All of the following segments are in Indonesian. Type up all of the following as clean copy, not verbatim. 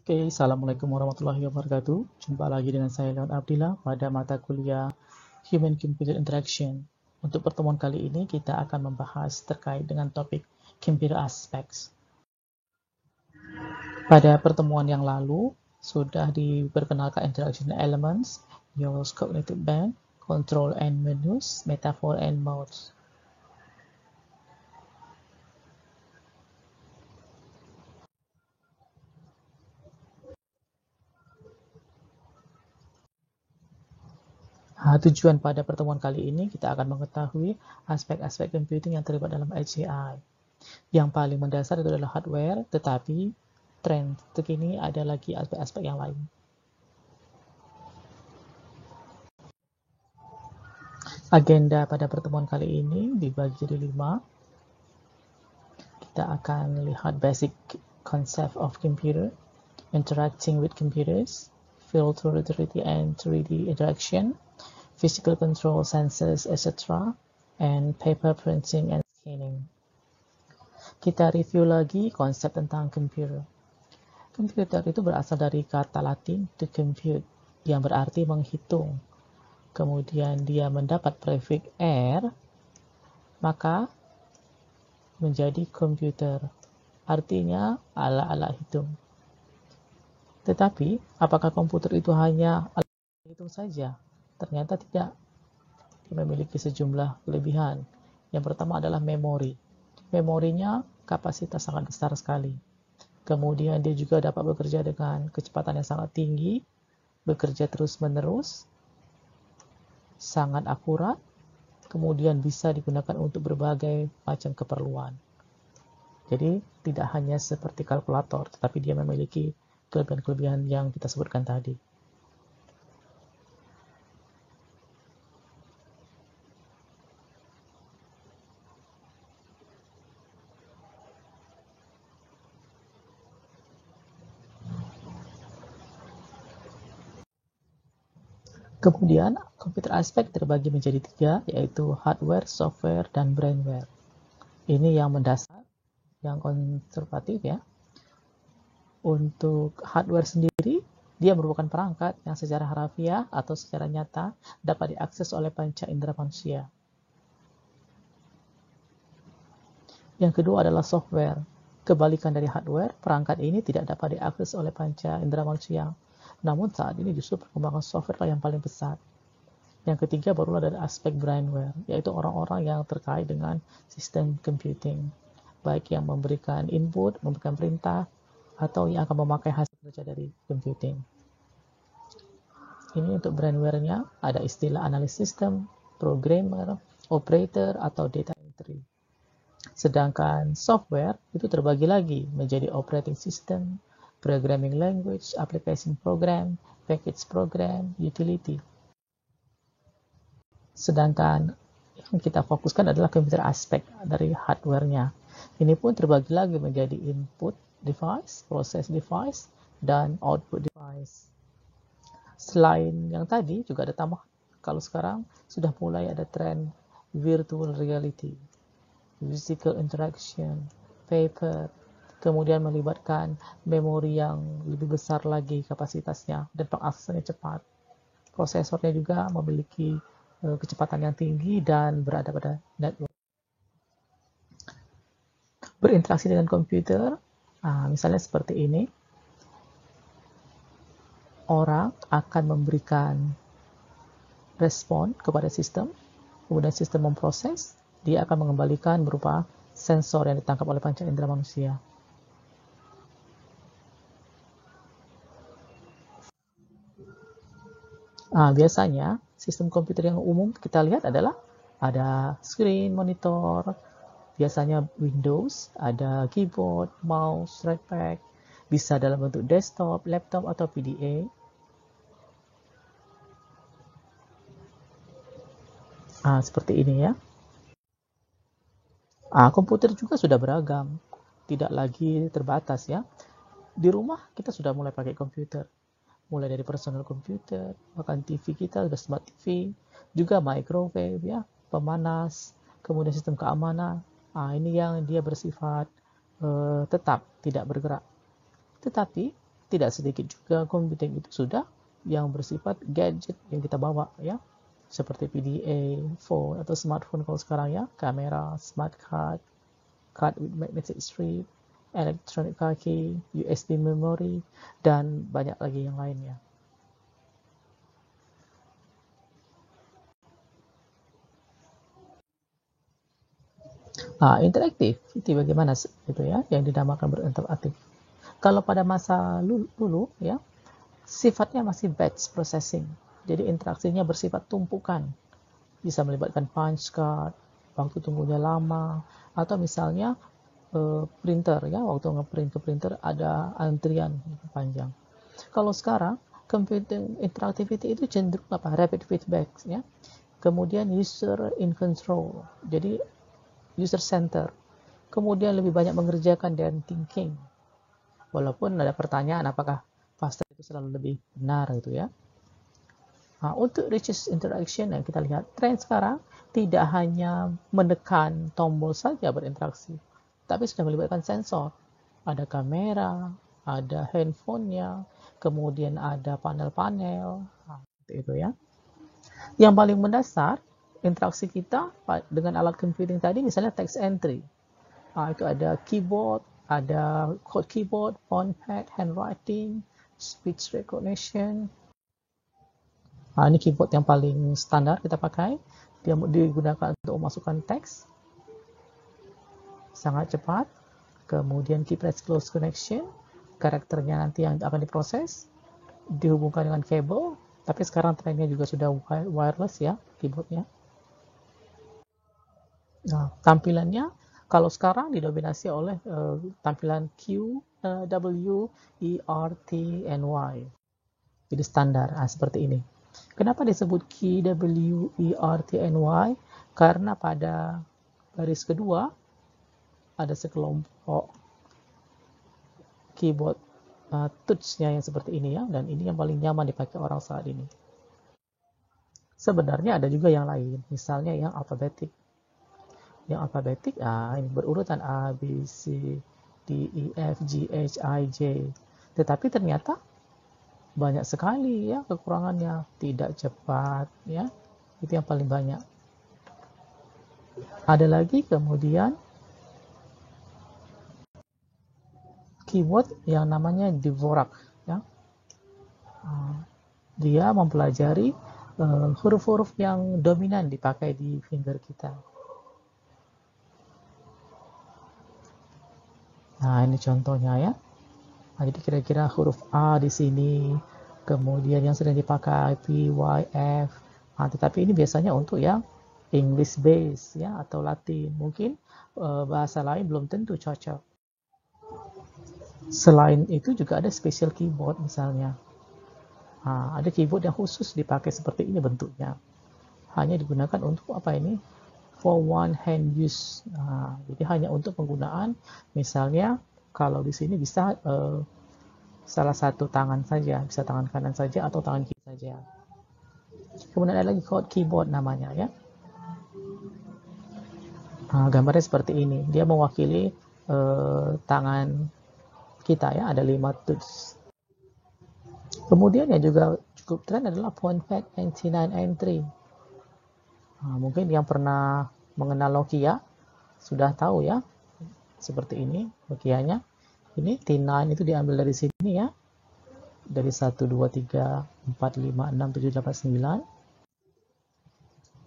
Oke, Assalamualaikum warahmatullahi wabarakatuh. Jumpa lagi dengan saya Leon Abdillah pada mata kuliah Human Computer Interaction. Untuk pertemuan kali ini kita akan membahas terkait dengan topik Computer Aspects. Pada pertemuan yang lalu sudah diperkenalkan interaction elements, use cognitive band, control and menus, metaphor and modes. Tujuan pada pertemuan kali ini kita akan mengetahui aspek-aspek computing yang terlibat dalam HCI. Yang paling mendasar itu adalah hardware, tetapi tren terkini ada lagi aspek-aspek yang lain. Agenda pada pertemuan kali ini dibagi jadi 5. Kita akan lihat basic concept of computer, interacting with computers, field 2D and 3D interaction, physical control sensors, etc., and paper printing and scanning. Kita review lagi konsep tentang computer. Komputer itu berasal dari kata Latin to compute, yang berarti menghitung. Kemudian dia mendapat prefix "er", maka menjadi komputer. Artinya alat-alat hitung. Tetapi, apakah komputer itu hanya alat hitung saja? Ternyata tidak. Dia memiliki sejumlah kelebihan. Yang pertama adalah memori. Memorinya kapasitas sangat besar sekali. Kemudian dia juga dapat bekerja dengan kecepatan yang sangat tinggi, bekerja terus-menerus, sangat akurat, kemudian bisa digunakan untuk berbagai macam keperluan. Jadi tidak hanya seperti kalkulator, tetapi dia memiliki kelebihan-kelebihan yang kita sebutkan tadi. Kemudian, komputer aspek terbagi menjadi 3, yaitu hardware, software, dan brainware. Ini yang mendasar, yang konservatif ya. Untuk hardware sendiri, dia merupakan perangkat yang secara harafiah atau secara nyata dapat diakses oleh panca indera manusia. Yang kedua adalah software. Kebalikan dari hardware, perangkat ini tidak dapat diakses oleh panca indera manusia. Namun saat ini justru perkembangan software yang paling pesat. Yang ketiga barulah dari aspek brainware, yaitu orang-orang yang terkait dengan sistem computing, baik yang memberikan input, memberikan perintah, atau yang akan memakai hasil kerja dari computing. Ini untuk brainware-nya ada istilah analysis system, programmer, operator, atau data entry. Sedangkan software itu terbagi lagi menjadi operating system, programming language, application program, package program, utility. Sedangkan yang kita fokuskan adalah komputer aspek dari hardware-nya. Ini pun terbagi lagi menjadi input device, process device, dan output device. Selain yang tadi juga ada tambahan. Kalau sekarang sudah mulai ada tren virtual reality, physical interaction, paper, kemudian melibatkan memori yang lebih besar lagi kapasitasnya dan pengaksesannya cepat. Prosesornya juga memiliki kecepatan yang tinggi dan berada pada network. Berinteraksi dengan komputer, misalnya seperti ini, orang akan memberikan respon kepada sistem, kemudian sistem memproses, dia akan mengembalikan berupa sensor yang ditangkap oleh panca indera manusia. Biasanya sistem komputer yang umum kita lihat adalah ada screen, monitor, biasanya Windows, ada keyboard, mouse, trackpad, bisa dalam bentuk desktop, laptop, atau PDA. Seperti ini ya. Komputer juga sudah beragam, tidak lagi terbatas ya. Di rumah kita sudah mulai pakai komputer, mulai dari personal computer, bahkan TV kita sudah smart TV, juga microwave ya, pemanas, kemudian sistem keamanan. Ini yang dia bersifat tetap, tidak bergerak. Tetapi tidak sedikit juga computing itu sudah yang bersifat gadget yang kita bawa ya, seperti PDA, phone atau smartphone kalau sekarang ya, kamera, smart card, card with magnetic strip, electronic car key, USB memory, dan banyak lagi yang lainnya. Interaktif itu bagaimana itu ya, yang dinamakan berinteraktif. Kalau pada masa dulu ya, sifatnya masih batch processing. Jadi interaksinya bersifat tumpukan. Bisa melibatkan punch card, waktu tunggunya lama, atau misalnya printer ya, waktu ngeprint ke printer ada antrian panjang. Kalau sekarang computing interactivity itu cenderung rapid feedback ya. Kemudian user in control. Jadi user center. Kemudian lebih banyak mengerjakan dan thinking. Walaupun ada pertanyaan apakah faster itu selalu lebih benar gitu ya. Untuk richest interaction yang kita lihat, tren sekarang tidak hanya menekan tombol saja berinteraksi, tapi sudah melibatkan sensor. Ada kamera, ada handphonenya, kemudian ada panel-panel, seperti itu ya. Yang paling mendasar, interaksi kita dengan alat computing tadi, misalnya text entry. Itu ada keyboard, ada code keyboard, font pad, handwriting, speech recognition. Ini keyboard yang paling standar kita pakai. Dia digunakan untuk memasukkan teks. Sangat cepat. Kemudian key press close connection. Karakternya nanti yang akan diproses. Dihubungkan dengan kabel. Tapi sekarang trennya juga sudah wireless ya, keyboardnya. Nah, tampilannya kalau sekarang didominasi oleh tampilan Q, W, E, R, T, and Y. Jadi standar, seperti ini. Kenapa disebut Q, W, E, R, T, and Y? Karena pada baris kedua ada sekelompok keyboard touch-nya yang seperti ini ya, dan ini yang paling nyaman dipakai orang saat ini. Sebenarnya ada juga yang lain, misalnya yang alfabetik. Yang alfabetik, ini berurutan A, B, C, D, E, F, G, H, I, J. Tetapi ternyata banyak sekali ya kekurangannya, tidak cepat ya, itu yang paling banyak. Ada lagi kemudian keyboard yang namanya Dvorak ya. Dia mempelajari huruf-huruf yang dominan dipakai di finger kita. Nah, ini contohnya ya. Jadi kira-kira huruf A di sini, kemudian yang sering dipakai P, Y, F. Tetapi ini biasanya untuk yang English base ya, atau Latin. Mungkin bahasa lain belum tentu cocok. Selain itu juga ada special keyboard misalnya. Ada keyboard yang khusus dipakai seperti ini bentuknya. Hanya digunakan untuk apa ini? For one hand use. Jadi hanya untuk penggunaan, misalnya kalau di sini bisa salah satu tangan saja, bisa tangan kanan saja atau tangan kiri saja. Kemudian ada lagi chord keyboard namanya ya. Gambarnya seperti ini. Dia mewakili tangan kita ya, ada 5 touch. Kemudian yang juga cukup tren adalah phone pad N9N3. Mungkin yang pernah mengenal Nokia sudah tahu ya, seperti ini Nokia-nya. Ini T9 itu diambil dari sini ya, dari 1, 2, 3, 4, 5, 6, 7, 8,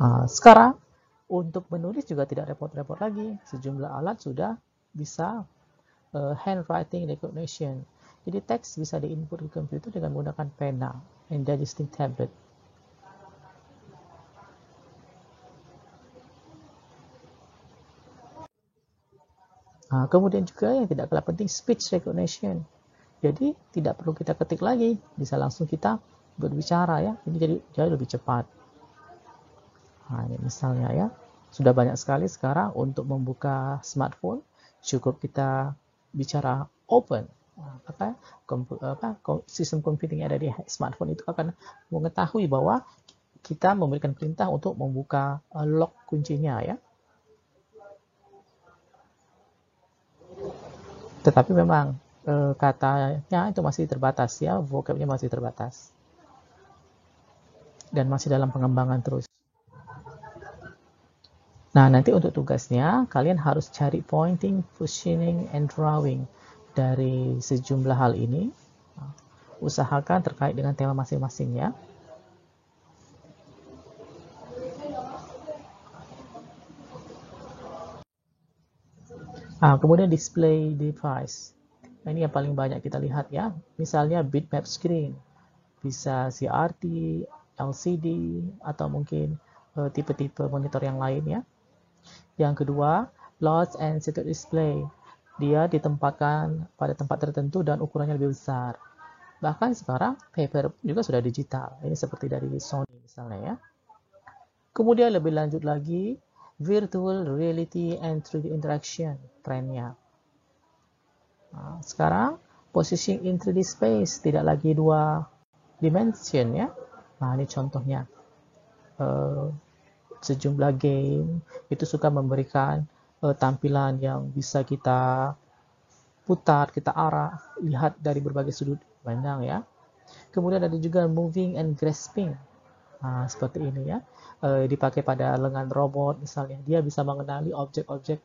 9. Sekarang untuk menulis juga tidak repot-repot lagi, sejumlah alat sudah bisa handwriting recognition. Jadi teks bisa diinput ke komputer dengan menggunakan pena and digesting tablet. Kemudian juga yang tidak kalah penting, speech recognition. Jadi tidak perlu kita ketik lagi, bisa langsung kita berbicara ya. Ini jadi jauh lebih cepat. Ini misalnya ya, sudah banyak sekali sekarang untuk membuka smartphone, cukup kita bicara open. Sistem computing yang ada di smartphone itu akan mengetahui bahwa kita memberikan perintah untuk membuka lock kuncinya ya. Tetapi memang katanya itu masih terbatas ya, vocabnya masih terbatas. Dan masih dalam pengembangan terus. Nah, nanti untuk tugasnya, kalian harus cari pointing, positioning, and drawing dari sejumlah hal ini. Usahakan terkait dengan tema masing-masing ya. Kemudian display device. Nah, ini yang paling banyak kita lihat ya. Misalnya bitmap screen, bisa CRT, LCD, atau mungkin tipe-tipe monitor yang lain ya. Yang kedua, large and seated display. Dia ditempatkan pada tempat tertentu dan ukurannya lebih besar. Bahkan sekarang paper juga sudah digital. Ini seperti dari Sony misalnya ya. Kemudian lebih lanjut lagi, virtual reality and 3D interaction trennya. Sekarang positioning in 3D space tidak lagi 2 dimension ya. Nah, ini contohnya. Sejumlah game itu suka memberikan tampilan yang bisa kita putar, kita arah, lihat dari berbagai sudut pandang ya. Kemudian ada juga moving and grasping. Seperti ini ya. Dipakai pada lengan robot misalnya. Dia bisa mengenali objek-objek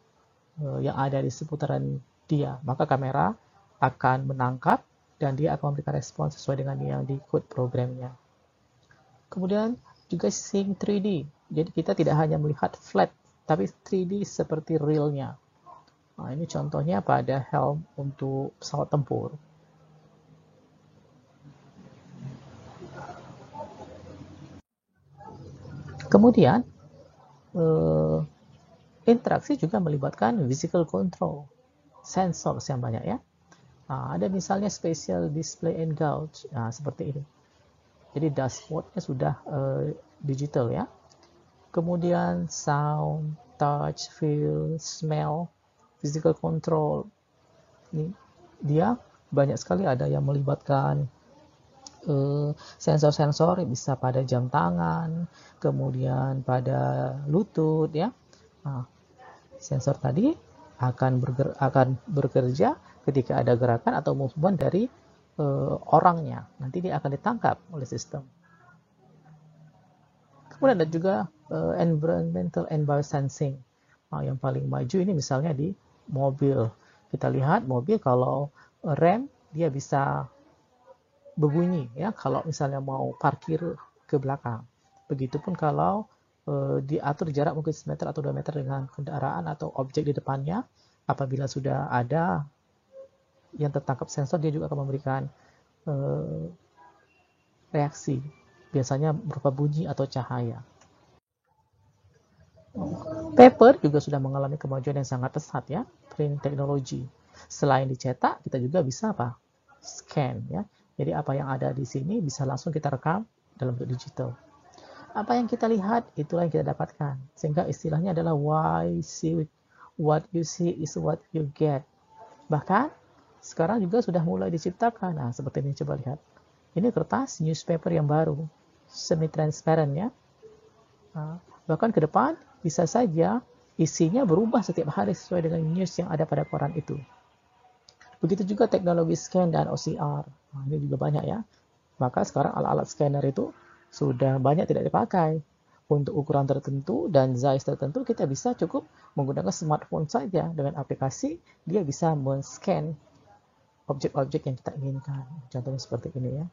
yang ada di seputaran dia. Maka kamera akan menangkap dan dia akan memberikan respon sesuai dengan yang di code programnya. Kemudian juga seeing 3D. Jadi kita tidak hanya melihat flat, tapi 3D seperti realnya. Nah, ini contohnya pada helm untuk pesawat tempur. Kemudian, interaksi juga melibatkan physical control, sensor yang banyak ya. Ada misalnya spatial display and gauge, seperti ini. Jadi dashboardnya sudah digital ya. Kemudian sound, touch, feel, smell, physical control. Ini dia banyak sekali ada yang melibatkan sensor-sensor, bisa pada jam tangan, kemudian pada lutut ya. Sensor tadi akan bekerja ketika ada gerakan atau movement dari orangnya. Nanti dia akan ditangkap oleh sistem. Kemudian ada juga environmental and biosensing. Yang paling maju ini misalnya di mobil. Kita lihat mobil kalau rem dia bisa berbunyi ya kalau misalnya mau parkir ke belakang. Begitupun kalau diatur jarak mungkin 1 meter atau 2 meter dengan kendaraan atau objek di depannya. Apabila sudah ada yang tertangkap sensor, dia juga akan memberikan reaksi. Biasanya berupa bunyi atau cahaya. Paper juga sudah mengalami kemajuan yang sangat pesat ya, print technology. Selain dicetak, kita juga bisa apa? Scan ya. Jadi apa yang ada di sini bisa langsung kita rekam dalam bentuk digital. Apa yang kita lihat, itulah yang kita dapatkan. Sehingga istilahnya adalah what you see is what you get. Bahkan sekarang juga sudah mulai diciptakan. Nah, seperti ini coba lihat. Ini kertas newspaper yang baru, semi-transparent ya. Bahkan ke depan bisa saja isinya berubah setiap hari sesuai dengan news yang ada pada koran itu. Begitu juga teknologi scan dan OCR. Ini juga banyak ya. Maka sekarang alat-alat scanner itu sudah banyak tidak dipakai. Untuk ukuran tertentu dan size tertentu kita bisa cukup menggunakan smartphone saja. Dengan aplikasi dia bisa men-scan objek-objek yang kita inginkan. Contohnya seperti ini ya.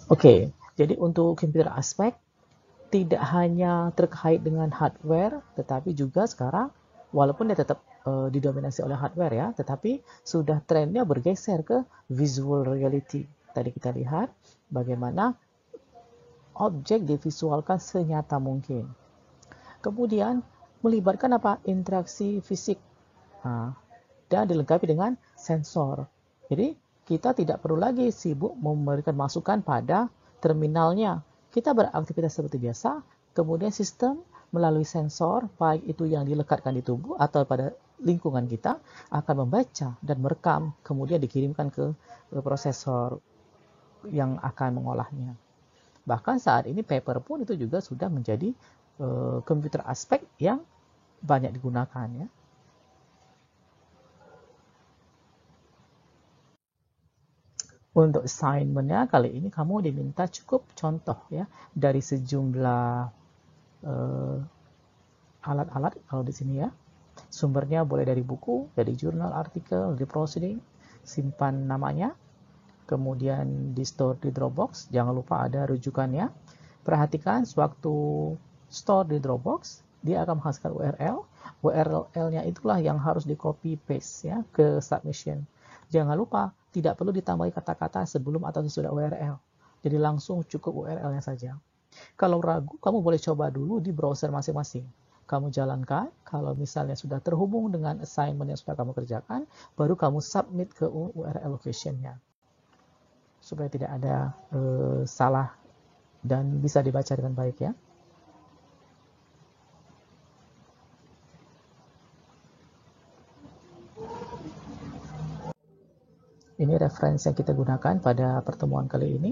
Oke, jadi untuk computer aspek tidak hanya terkait dengan hardware, tetapi juga sekarang walaupun dia tetap didominasi oleh hardware ya, tetapi sudah trennya bergeser ke visual reality. Tadi kita lihat bagaimana objek divisualkan senyata mungkin. Kemudian melibatkan apa? Interaksi fisik. Dan dilengkapi dengan sensor. Jadi kita tidak perlu lagi sibuk memberikan masukan pada terminalnya. Kita beraktivitas seperti biasa, kemudian sistem melalui sensor, baik itu yang dilekatkan di tubuh atau pada lingkungan kita, akan membaca dan merekam, kemudian dikirimkan ke prosesor yang akan mengolahnya. Bahkan saat ini paper pun itu juga sudah menjadi komputer aspek yang banyak digunakan ya. Untuk assignment-nya kali ini kamu diminta cukup contoh ya dari sejumlah alat-alat kalau di sini ya. Sumbernya boleh dari buku, dari jurnal, artikel, dari proceeding, simpan namanya, kemudian di store di Dropbox, jangan lupa ada rujukannya. Perhatikan sewaktu store di Dropbox, dia akan menghasilkan URL. URL-nya itulah yang harus di copy paste ya ke submission. Jangan lupa tidak perlu ditambahi kata-kata sebelum atau sesudah URL. Jadi langsung cukup URL-nya saja. Kalau ragu, kamu boleh coba dulu di browser masing-masing. Kamu jalankan, kalau misalnya sudah terhubung dengan assignment yang sudah kamu kerjakan, baru kamu submit ke URL location-nya. Supaya tidak ada salah dan bisa dibaca dengan baik ya. Ini referensi yang kita gunakan pada pertemuan kali ini.